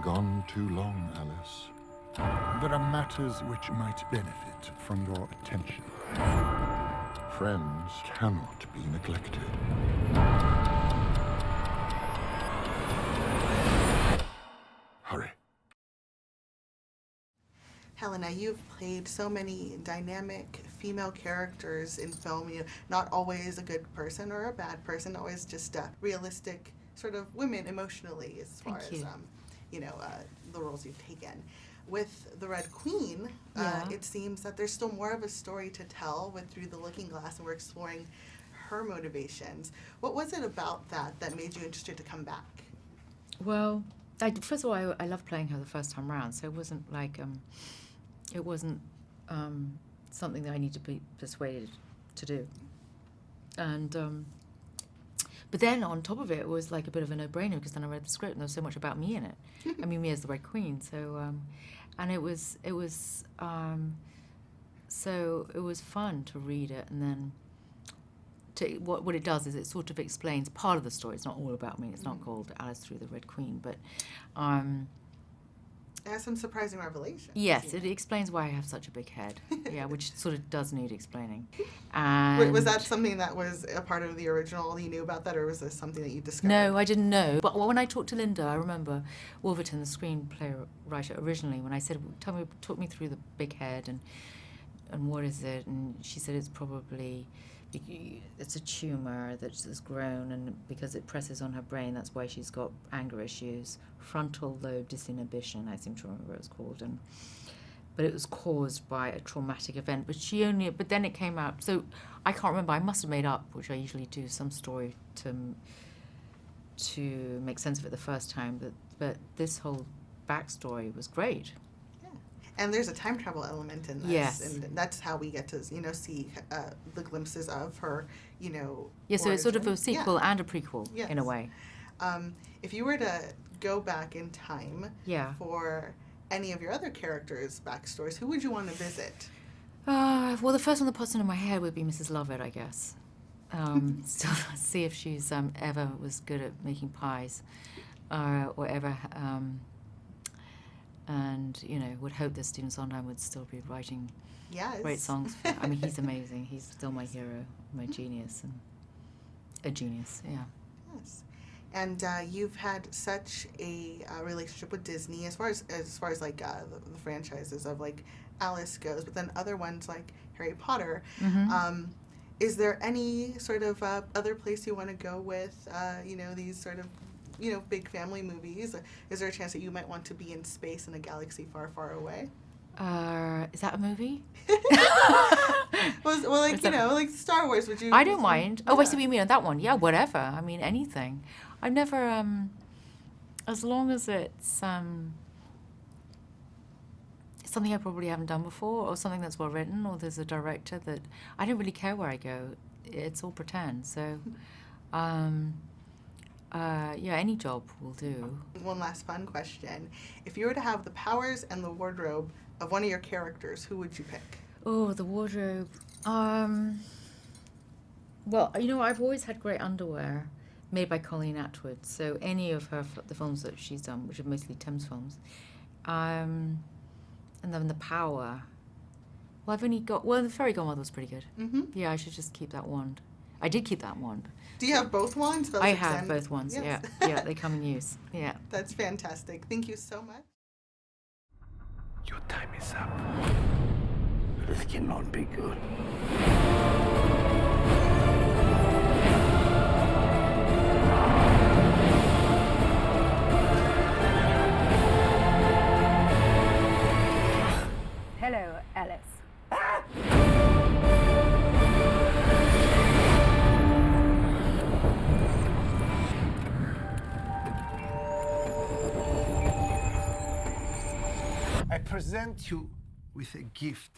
gone too long, Alice. There are matters which might benefit from your attention. Friends cannot be neglected. Hurry. Helena, you've played so many dynamic female characters in film. You know, not always a good person or a bad person, always just realistic sort of women emotionally as far as the roles you've taken. With The Red Queen, it seems that there's still more of a story to tell with Through the Looking Glass, and we're exploring her motivations. What was it about that made you interested to come back? Well, first of all, I loved playing her the first time around, so it wasn't like something that I need to be persuaded to do. And but then on top of it, it was like a bit of a no-brainer, because then I read the script and there was so much about me in it. I mean, me as the Red Queen. So and it was fun to read it, and then what it does is it sort of explains part of the story. It's not all about me. It's not called Alice Through the Red Queen, but it has some surprising revelations. yes, it explains why I have such a big head. Yeah, which sort of does need explaining. And was that something that was a part of the original? You knew about that, or was this something that you discovered? No, I didn't know. But when I talked to Linda, I remember Wolverton, the screenplay writer, originally, when I said, talk me through the big head and what is it? And she said it's a tumor that's grown, and because it presses on her brain, that's why she's got anger issues. Frontal lobe disinhibition, I seem to remember what it was called. But it was caused by a traumatic event. But then it came out, so I can't remember. I must have made up, which I usually do, some story to make sense of it the first time. But this whole backstory was great. And there's a time travel element in this. Yes. And that's how we get to, see the glimpses of her, Yeah, so it's sort of a origin. sequel and a prequel, Yes. in a way. If you were to go back in time Yeah. for any of your other characters' backstories, who would you want to visit? Well, the first one that pops into my head would be Mrs. Lovett, I guess. Still see if she's ever was good at making pies, or ever... and, would hope that Stephen Sondheim would still be writing great songs. I mean, he's amazing. He's still my hero, my genius, and a genius, yeah. Yes. And you've had such a relationship with Disney as far as like the franchises of like Alice goes, but then other ones like Harry Potter. Mm-hmm. Is there any sort of other place you want to go with, these sort of big family movies? Is there a chance that you might want to be in space in a galaxy far, far away? Is that a movie? well, like Star Wars, would you? I don't mind. Oh, Yeah. I see what you mean on that one. Yeah, whatever. I mean, anything. I've never, as long as it's something I probably haven't done before, or something that's well written, or there's a director that, I don't really care where I go. It's all pretend. So, any job will do. One last fun question. If you were to have the powers and the wardrobe of one of your characters, who would you pick? Oh, the wardrobe. Well, I've always had great underwear made by Colleen Atwood. So any of the films that she's done, which are mostly Thames films. And then the power. Well, I've only got... Well, the Fairy Godmother was pretty good. Mm-hmm. Yeah, I should just keep that wand. I did keep that wand. Do you have both wands? I have both wands, Yes. yeah. They come in use, yeah. That's fantastic. Thank you so much. Your time is up. This cannot be good. Hello, Alice. I present you with a gift.